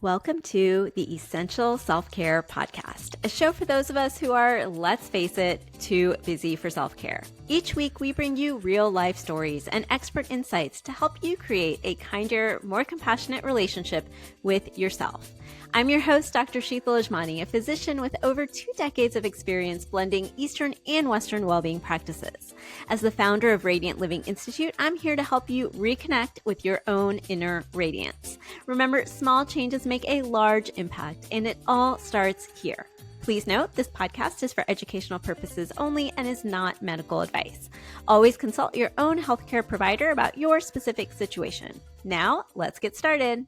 Welcome to the Essential Self-Care Podcast, a show for those of us who are, let's face it, too busy for self-care. Each week, we bring you real-life stories and expert insights to help you create a kinder, more compassionate relationship with yourself. I'm your host, Dr. Sheetal Ajmani, a physician with over 2 decades of experience blending Eastern and Western well-being practices. As the founder of Radiant Living Institute, I'm here to help you reconnect with your own inner radiance. Remember, small changes make a large impact, and it all starts here. Please note, this podcast is for educational purposes only and is not medical advice. Always consult your own healthcare provider about your specific situation. Now, let's get started.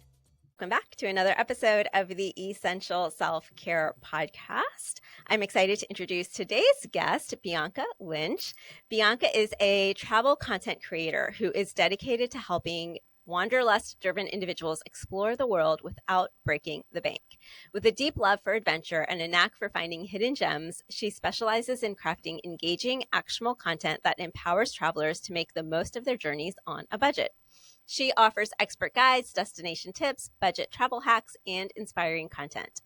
Welcome back to another episode of the Essential Self-Care Podcast. I'm excited to introduce today's guest, Bianca Lynch. Bianca is a travel content creator who is dedicated to helping wanderlust-driven individuals explore the world without breaking the bank. With a deep love for adventure and a knack for finding hidden gems, she specializes in crafting engaging, actionable content that empowers travelers to make the most of their journeys on a budget. She offers expert guides, destination tips, budget travel hacks, and inspiring content.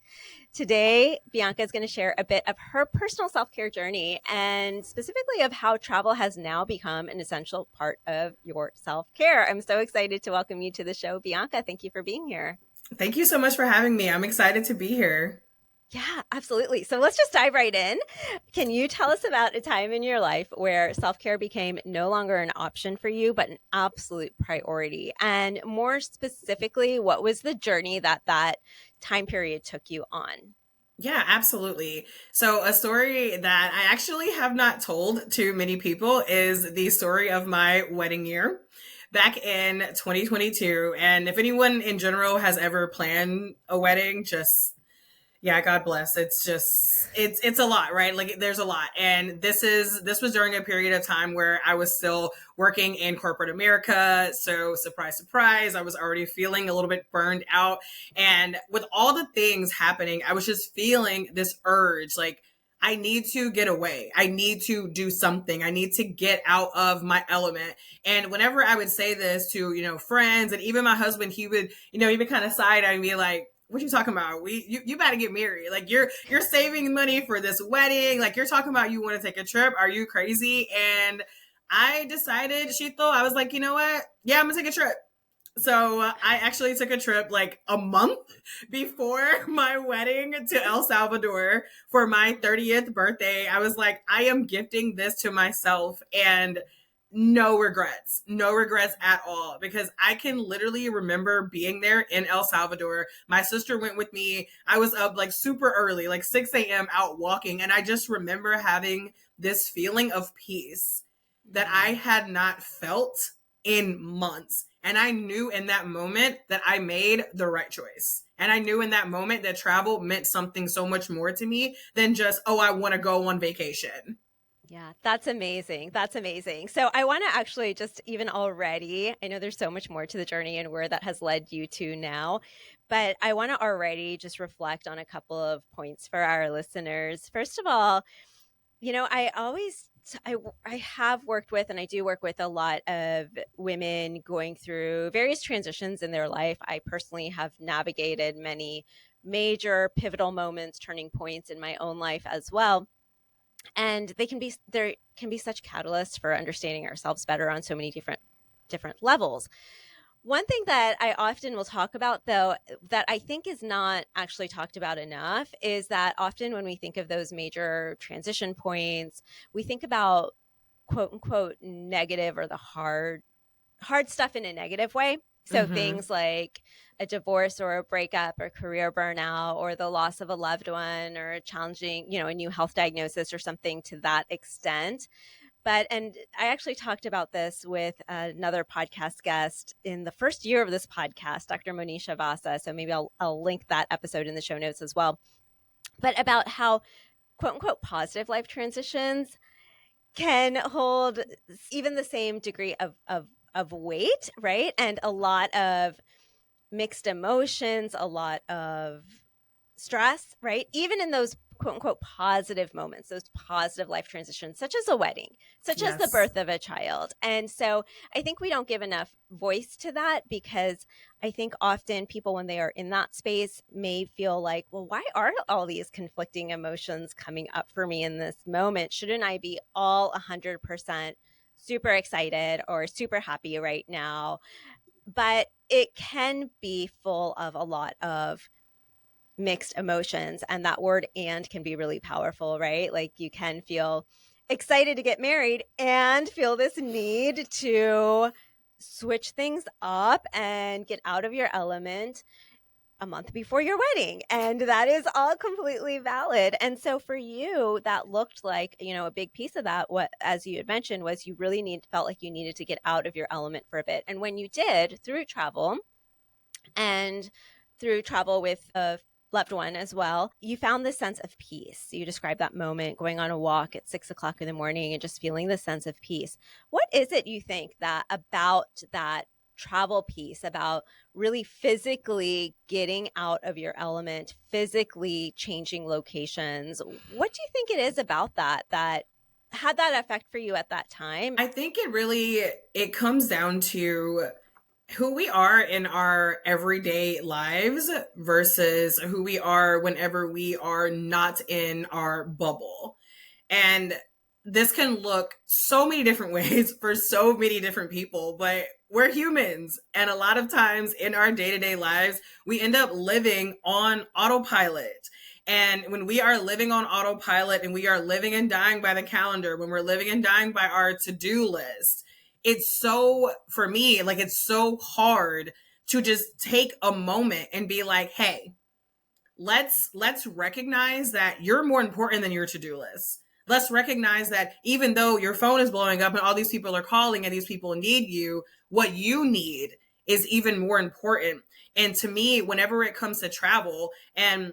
Today, Bianca is going to share a bit of her personal self-care journey and specifically of how travel has now become an essential part of your self-care. I'm so excited to welcome you to the show, Bianca. Thank you for being here. Thank you so much for having me. I'm excited to be here. Yeah, absolutely. So let's just dive right in. Can you tell us about a time in your life where self-care became no longer an option for you, but an absolute priority? And more specifically, what was the journey that time period took you on? Yeah, absolutely. So a story that I actually have not told to many people is the story of my wedding year back in 2022. And if anyone in general has ever planned a wedding, yeah, God bless. It's a lot, right? Like there's a lot. And this was during a period of time where I was still working in corporate America. So surprise, surprise, I was already feeling a little bit burned out. And with all the things happening, I was just feeling this urge, like I need to get away. I need to do something. I need to get out of my element. And whenever I would say this to, friends and even my husband, he would, even kind of side eye me like, what you talking about? You got to get married. Like you're saving money for this wedding. Like you're talking about you want to take a trip. Are you crazy? And I decided, I was like, you know what? Yeah, I'm gonna take a trip. So I actually took a trip like a month before my wedding to El Salvador for my 30th birthday. I was like, I am gifting this to myself and no regrets at all, because I can literally remember being there in El Salvador. My sister went with me. I was up like super early, like 6 a.m. out walking. And I just remember having this feeling of peace that I had not felt in months. And I knew in that moment that I made the right choice. And I knew in that moment that travel meant something so much more to me than just, oh, I want to go on vacation. Yeah, that's amazing. That's amazing. So I want to actually just even already, I know there's so much more to the journey and where that has led you to now, but I want to already just reflect on a couple of points for our listeners. First of all, I have worked with, and I do work with a lot of women going through various transitions in their life. I personally have navigated many major pivotal moments, turning points in my own life as well. And there can be such catalysts for understanding ourselves better on so many different levels. One thing that I often will talk about, though, that I think is not actually talked about enough is that often when we think of those major transition points, we think about quote unquote negative or the hard stuff in a negative way. So things like a divorce or a breakup or career burnout or the loss of a loved one or a challenging, a new health diagnosis or something to that extent. And I actually talked about this with another podcast guest in the first year of this podcast, Dr. Monisha Vasa. So maybe I'll link that episode in the show notes as well. But about how quote unquote positive life transitions can hold even the same degree of weight, right? And a lot of mixed emotions, a lot of stress, right? Even in those quote unquote positive moments, those positive life transitions, such as a wedding, such as the Yes. birth of a child. And so I think we don't give enough voice to that, because I think often people, when they are in that space, may feel like, well, why are all these conflicting emotions coming up for me in this moment? Shouldn't I be all 100% super excited or super happy right now? But it can be full of a lot of mixed emotions, and that word "and" can be really powerful, right? Like, you can feel excited to get married and feel this need to switch things up and get out of your element a month before your wedding, and that is all completely valid. And so for you, that looked like, a big piece of that, what, as you had mentioned, was you really felt like you needed to get out of your element for a bit. And when you did, through travel, and through travel with a loved one as well, you found this sense of peace. You described that moment, going on a walk at 6 o'clock in the morning and just feeling the sense of peace. What is it you think that about that travel piece, about really physically getting out of your element, physically changing locations? What do you think it is about that had that effect for you at that time? I think it comes down to who we are in our everyday lives versus who we are whenever we are not in our bubble. And this can look so many different ways for so many different people, but we're humans. And a lot of times in our day to day lives, we end up living on autopilot. And when we are living on autopilot and we are living and dying by the calendar, when we're living and dying by our to do list, it's so, for me, like, it's so hard to just take a moment and be like, hey, let's recognize that you're more important than your to-do list. Let's recognize that even though your phone is blowing up and all these people are calling and these people need you, what you need is even more important. And to me, whenever it comes to travel, and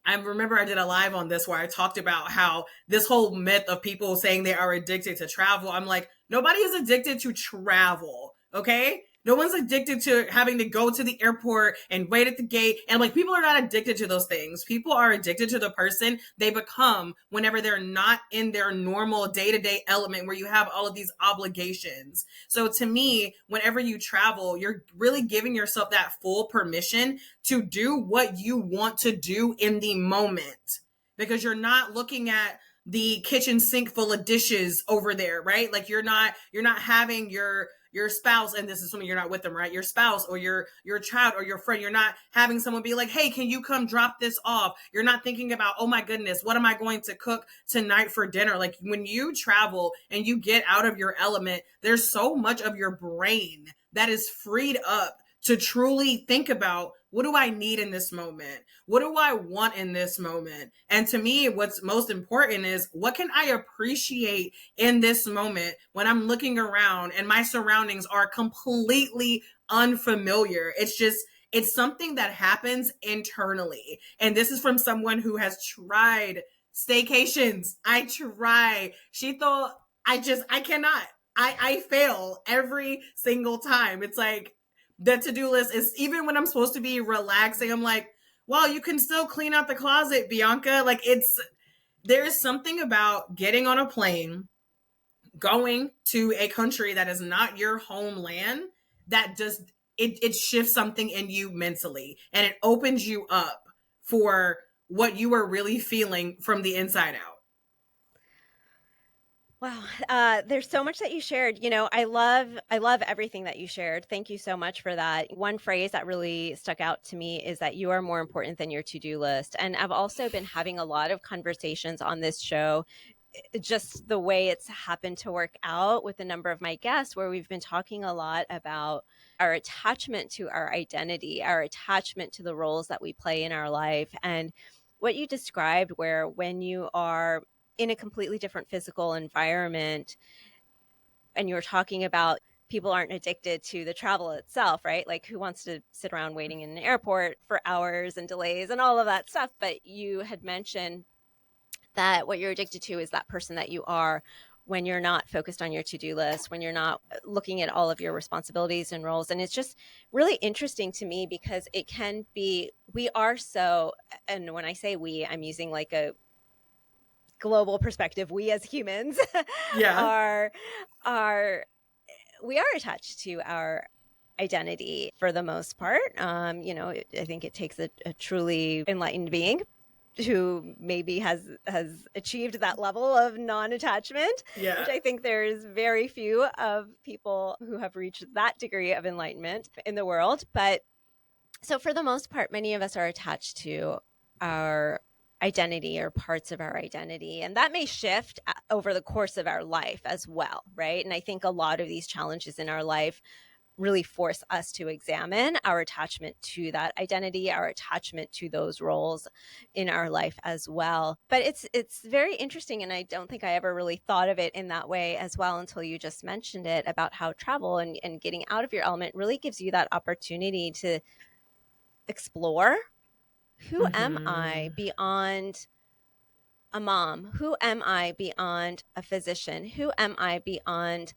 I remember I did a live on this where I talked about how this whole myth of people saying they are addicted to travel, I'm like, nobody is addicted to travel, okay? No one's addicted to having to go to the airport and wait at the gate. And like, people are not addicted to those things. People are addicted to the person they become whenever they're not in their normal day-to-day element where you have all of these obligations. So to me, whenever you travel, you're really giving yourself that full permission to do what you want to do in the moment, because you're not looking at the kitchen sink full of dishes over there, right? Like, you're not having your spouse, and this is something you're not with them, right? Your spouse or your child or your friend, you're not having someone be like, hey, can you come drop this off? You're not thinking about, oh my goodness, what am I going to cook tonight for dinner? Like, when you travel and you get out of your element, there's so much of your brain that is freed up to truly think about, what do I need in this moment? What do I want in this moment? And to me, what's most important is, what can I appreciate in this moment when I'm looking around and my surroundings are completely unfamiliar? It's something that happens internally. And this is from someone who has tried staycations. I try. She thought, I cannot. I fail every single time. It's like, the to-do list is, even when I'm supposed to be relaxing, I'm like, well, you can still clean out the closet, Bianca. Like, there's something about getting on a plane, going to a country that is not your homeland, that just, it shifts something in you mentally, and it opens you up for what you are really feeling from the inside out. Wow. There's so much that you shared. I love everything that you shared. Thank you so much for that. One phrase that really stuck out to me is that you are more important than your to-do list. And I've also been having a lot of conversations on this show, just the way it's happened to work out with a number of my guests, where we've been talking a lot about our attachment to our identity, our attachment to the roles that we play in our life. And what you described, where when you are in a completely different physical environment, and you're talking about people aren't addicted to the travel itself, right? Like, who wants to sit around waiting in an airport for hours and delays and all of that stuff? But you had mentioned that what you're addicted to is that person that you are when you're not focused on your to-do list, when you're not looking at all of your responsibilities and roles. And it's just really interesting to me, because it can be, we are so, and when I say we, I'm using like a global perspective, we as humans Yeah. are we are attached to our identity for the most part. I think it takes a truly enlightened being who maybe has achieved that level of non-attachment, Yeah. which I think there's very few of people who have reached that degree of enlightenment in the world. But so for the most part, many of us are attached to our identity or parts of our identity, and that may shift over the course of our life as well, right? And I think a lot of these challenges in our life really force us to examine our attachment to that identity, our attachment to those roles in our life as well. But it's very interesting, and I don't think I ever really thought of it in that way as well until you just mentioned it, about how travel and getting out of your element really gives you that opportunity to explore, who am I beyond a mom? Who am I beyond a physician? Who am I beyond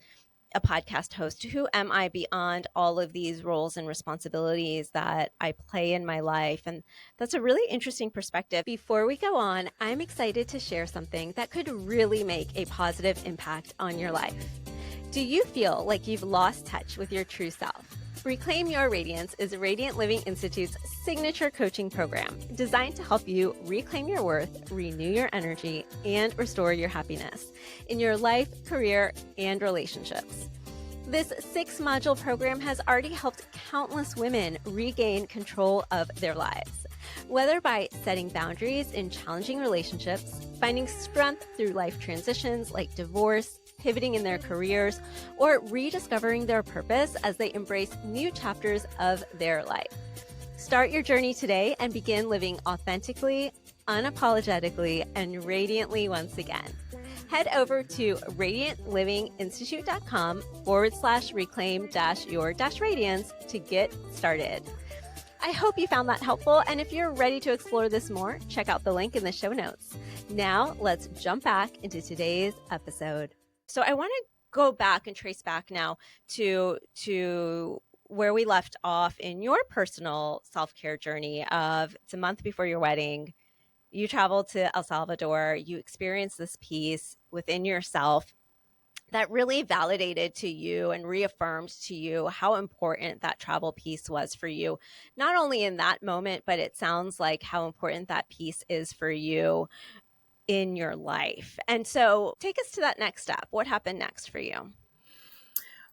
a podcast host? Who am I beyond all of these roles and responsibilities that I play in my life? And that's a really interesting perspective. Before we go on, I'm excited to share something that could really make a positive impact on your life. Do you feel like you've lost touch with your true self? Reclaim Your Radiance is Radiant Living Institute's signature coaching program designed to help you reclaim your worth, renew your energy, and restore your happiness in your life, career, and relationships. This 6-module program has already helped countless women regain control of their lives. Whether by setting boundaries in challenging relationships, finding strength through life transitions like divorce, pivoting in their careers, or rediscovering their purpose as they embrace new chapters of their life. Start your journey today and begin living authentically, unapologetically, and radiantly once again. Head over to radiantlivinginstitute.com/reclaim-your-radiance to get started. I hope you found that helpful, and if you're ready to explore this more, check out the link in the show notes. Now, let's jump back into today's episode. So I want to go back and trace back now to where we left off in your personal self-care journey of, it's a month before your wedding. You traveled to El Salvador. You experienced this peace within yourself that really validated to you and reaffirmed to you how important that travel piece was for you, not only in that moment, but it sounds like how important that piece is for you in your life. And so take us to that next step. What happened next for you?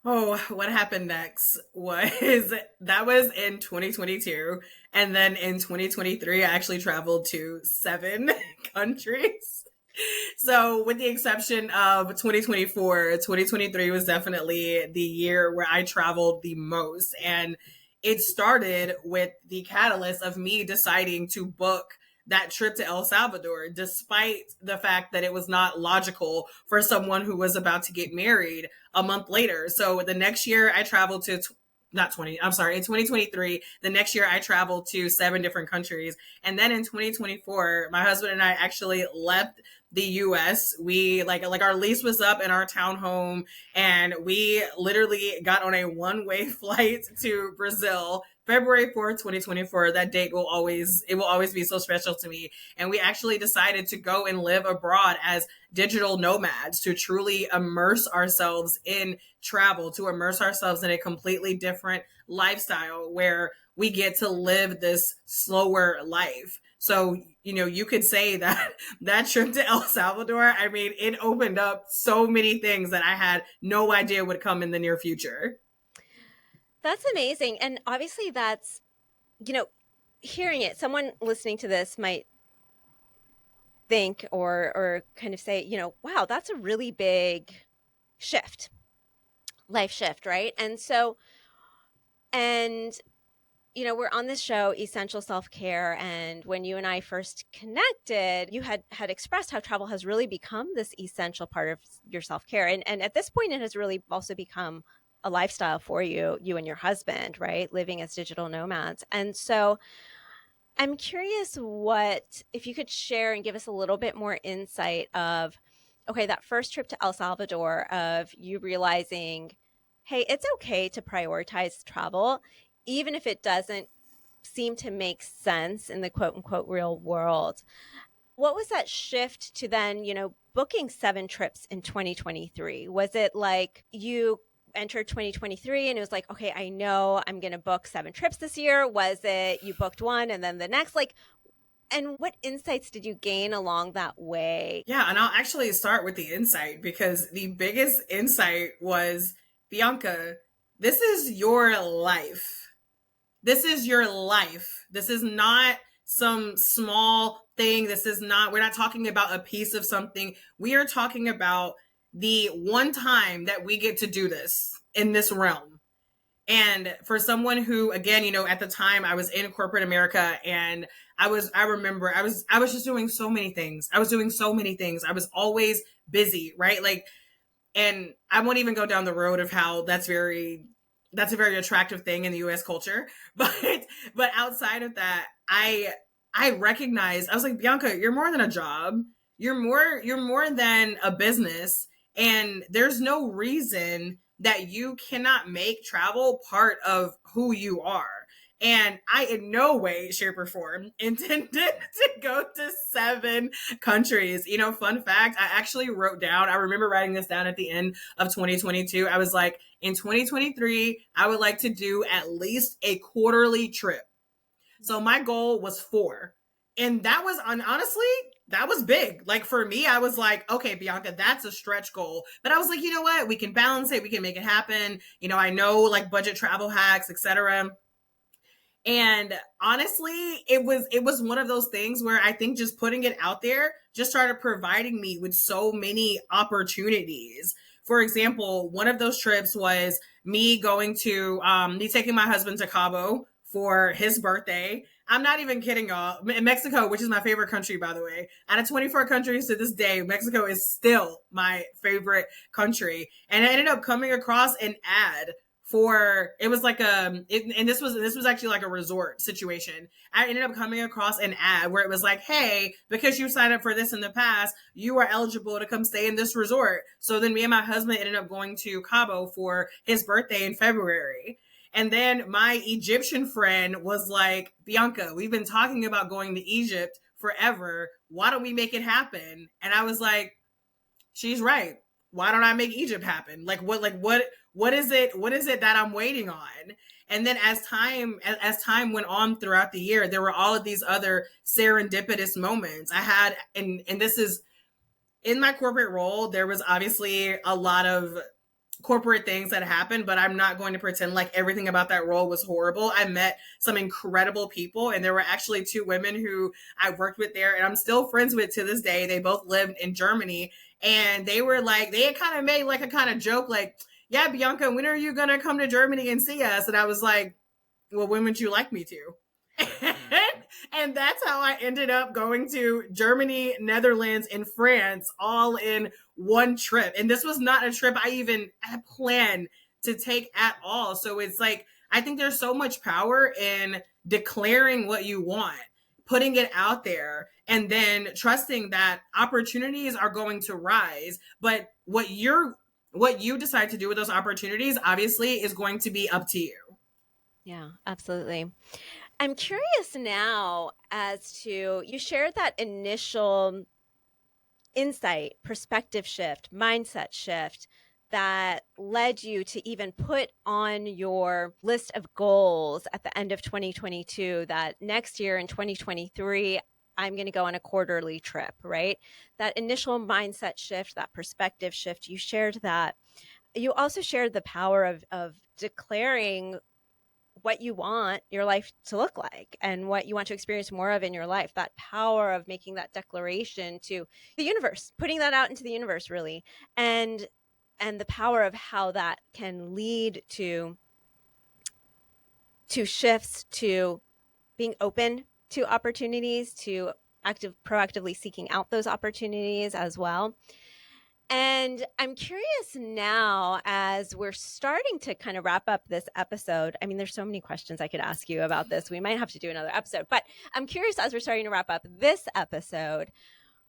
Oh, what happened next was that was in 2022. And then in 2023, I actually traveled to 7 countries. So, with the exception of 2024, 2023 was definitely the year where I traveled the most. And it started with the catalyst of me deciding to book that trip to El Salvador, despite the fact that it was not logical for someone who was about to get married a month later. So the next year I traveled to in 2023, the next year I traveled to 7 different countries. And then in 2024, my husband and I actually left the US. We like our lease was up in our townhome, and we literally got on a one-way flight to Brazil. February 4th, 2024, that date will always be so special to me. And we actually decided to go and live abroad as digital nomads, to truly immerse ourselves in travel, to immerse ourselves in a completely different lifestyle where we get to live this slower life. So, you could say that that trip to El Salvador, I mean, it opened up so many things that I had no idea would come in the near future. That's amazing. And obviously that's, hearing it, someone listening to this might think or kind of say, wow, that's a really big shift, life shift, right? And so, we're on this show, Essential Self-Care, and when you and I first connected, you had expressed how travel has really become this essential part of your self-care. And at this point, it has really also become a lifestyle for you and your husband, right? Living as digital nomads. And so I'm curious if you could share and give us a little bit more insight of, okay, that first trip to El Salvador, of you realizing, hey, it's okay to prioritize travel, even if it doesn't seem to make sense in the quote unquote real world. What was that shift to then, booking 7 trips in 2023? Was it like you entered 2023 and it was like, okay, I know I'm going to book 7 trips this year? Was it you booked one and then the next? Like, and what insights did you gain along that way? Yeah, and I'll actually start with the insight because the biggest insight was, Bianca, this is your life. This is your life. This is not some small thing. We're not talking about a piece of something. We are talking about the one time that we get to do this in this realm. And for someone who, again, at the time I was in corporate America, and I remember I was just doing so many things. I was always busy, right? Like, and I won't even go down the road of how that's a very attractive thing in the US culture. But outside of that, I recognized, I was like, Bianca, you're more than a job. You're more than a business. And there's no reason that you cannot make travel part of who you are. And I, in no way, shape, or form, intended to go to 7 countries. Fun fact, I actually wrote down, I remember writing this down at the end of 2022. I was like, in 2023, I would like to do at least a quarterly trip. So my goal was 4. And that was, honestly, that was big. Like, for me, I was like, okay, Bianca, that's a stretch goal. But I was like, you know what? We can balance it. We can make it happen. I know, like, budget travel hacks, etc. And honestly, it was one of those things where I think just putting it out there just started providing me with so many opportunities. For example, one of those trips was me taking my husband to Cabo for his birthday. I'm not even kidding, y'all. Mexico, which is my favorite country, by the way. Out of 24 countries to this day, Mexico is still my favorite country. And I ended up coming across an ad for, it was like and this was actually like a resort situation. I ended up coming across an ad where it was like, hey, because you signed up for this in the past, you are eligible to come stay in this resort. So then me and my husband ended up going to Cabo for his birthday in February. And then my Egyptian friend was like, Bianca, we've been talking about going to Egypt forever. Why don't we make it happen? And I was like, she's right. Why don't I make Egypt happen? What is it that I'm waiting on? And then as time went on throughout the year, there were all of these other serendipitous moments I had. And this is in my corporate role. There was obviously a lot of corporate things that happened, but I'm not going to pretend like everything about that role was horrible. I met some incredible people, and there were actually 2 women who I worked with there and I'm still friends with to this day. They both lived in Germany, and they were like, they had kind of made like a kind of joke, like, yeah, Bianca, when are you going to come to Germany and see us? And I was like, well, when would you like me to? And that's how I ended up going to Germany, Netherlands, and France all in one trip. And this was not a trip I even had planned to take at all. So it's like, I think there's so much power in declaring what you want, putting it out there, and then trusting that opportunities are going to rise. But what you decide to do with those opportunities, obviously, is going to be up to you. Yeah, absolutely. I'm curious now as to, you shared that initial insight, perspective shift, mindset shift that led you to even put on your list of goals at the end of 2022 that next year in 2023, I'm going to go on a quarterly trip, right? That initial mindset shift, that perspective shift, you shared that. You also shared the power of declaring what you want your life to look like and what you want to experience more of in your life. That power of making that declaration to the universe, putting that out into the universe, really. And the power of how that can lead to shifts, to being open to opportunities, to proactively seeking out those opportunities as well. And I'm curious now, as we're starting to kind of wrap up this episode. I mean, there's so many questions I could ask you about this. We might have to do another episode, but I'm curious, as we're starting to wrap up this episode,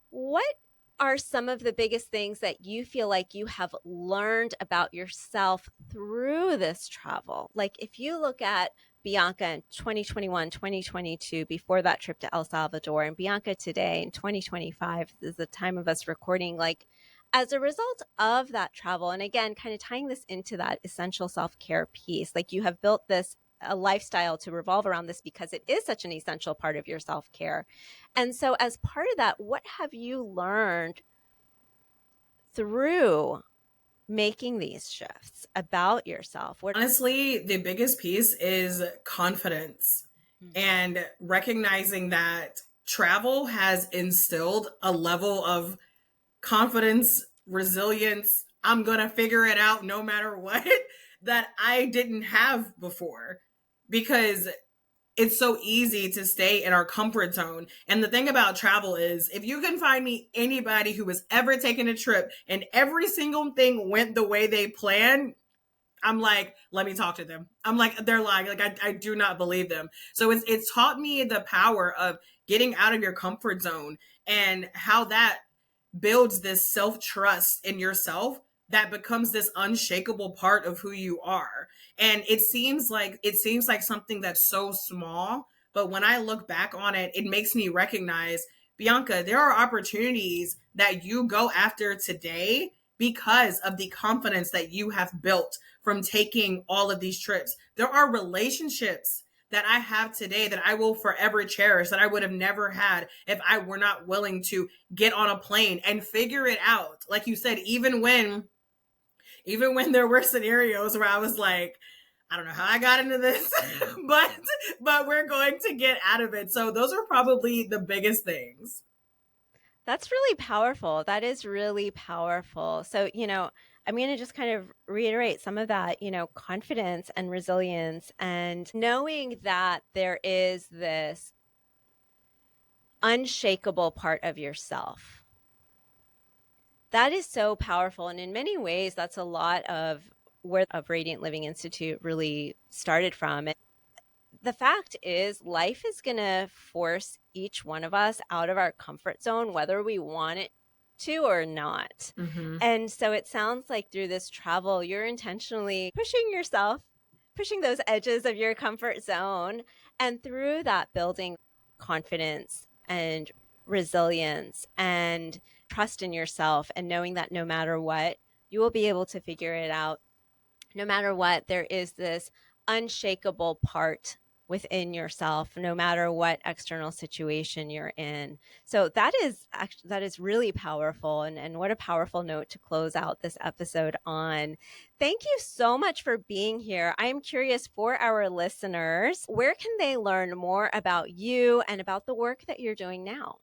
what are some of the biggest things that you feel like you have learned about yourself through this travel? Like, if you look at Bianca in 2021, 2022, before that trip to El Salvador, and Bianca today in 2025 is the time of us recording, like as a result of that travel. And again, kind of tying this into that essential self-care piece, like you have built this a lifestyle to revolve around this because it is such an essential part of your self-care. And so as part of that, what have you learned through making these shifts about yourself? Honestly, the biggest piece is confidence and recognizing that travel has instilled a level of confidence, resilience. I'm going to figure it out no matter what that I didn't have before, because it's so easy to stay in our comfort zone. And the thing about travel is, if you can find me anybody who has ever taken a trip and every single thing went the way they planned, I'm like, let me talk to them. I'm like, they're lying. Like, I do not believe them. So it's taught me the power of getting out of your comfort zone and how that builds this self-trust in yourself that becomes this unshakable part of who you are. And it seems like something that's so small, but when I look back on it, it makes me recognize, Bianca, there are opportunities that you go after today because of the confidence that you have built from taking all of these trips. There are relationships that I have today that I will forever cherish, that I would have never had if I were not willing to get on a plane and figure it out. Like you said, even when there were scenarios where I was like, I don't know how I got into this, but we're going to get out of it. So those are probably the biggest things. That's really powerful. That is really powerful. So, I'm going to just kind of reiterate some of that, confidence and resilience, and knowing that there is this unshakable part of yourself. That is so powerful. And in many ways, that's a lot of where Radiant Living Institute really started from. And the fact is, life is going to force each one of us out of our comfort zone, whether we want it to or not. Mm-hmm. And so it sounds like through this travel, you're intentionally pushing those edges of your comfort zone. And through that, building confidence and resilience and trust in yourself, and knowing that no matter what, you will be able to figure it out. No matter what, there is this unshakable part within yourself, no matter what external situation you're in. So that is really powerful, and what a powerful note to close out this episode on. Thank you so much for being here. I'm curious, for our listeners, where can they learn more about you and about the work that you're doing now?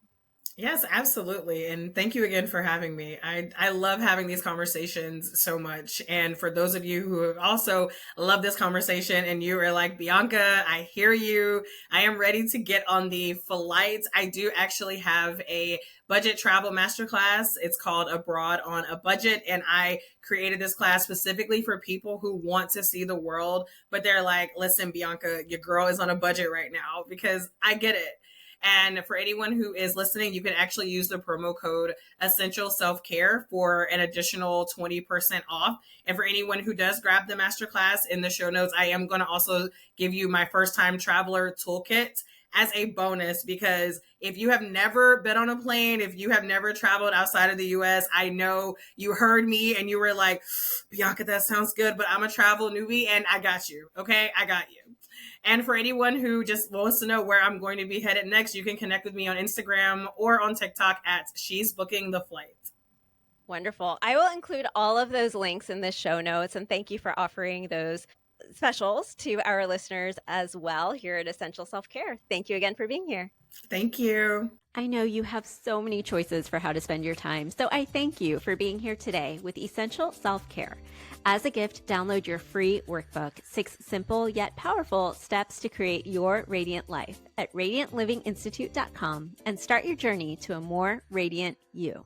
Yes, absolutely. And thank you again for having me. I love having these conversations so much. And for those of you who have also loved this conversation and you are like, Bianca, I hear you. I am ready to get on the flight. I do actually have a budget travel masterclass. It's called Abroad on a Budget. And I created this class specifically for people who want to see the world, but they're like, listen, Bianca, your girl is on a budget right now, because I get it. And for anyone who is listening, you can actually use the promo code Essential Self-Care for an additional 20% off. And for anyone who does grab the masterclass, in the show notes, I am going to also give you my first time traveler toolkit as a bonus, because if you have never been on a plane, if you have never traveled outside of the US, I know you heard me and you were like, Bianca, that sounds good, but I'm a travel newbie, and I got you. Okay, I got you. And for anyone who just wants to know where I'm going to be headed next, you can connect with me on Instagram or on TikTok at She's Booking the Flight. Wonderful. I will include all of those links in the show notes. And thank you for offering those specials to our listeners as well here at Essential Self-Care. Thank you again for being here. Thank you. I know you have so many choices for how to spend your time, so I thank you for being here today with Essential Self-Care. As a gift, download your free workbook, 6 simple yet powerful steps to create your radiant life at radiantlivinginstitute.com and start your journey to a more radiant you.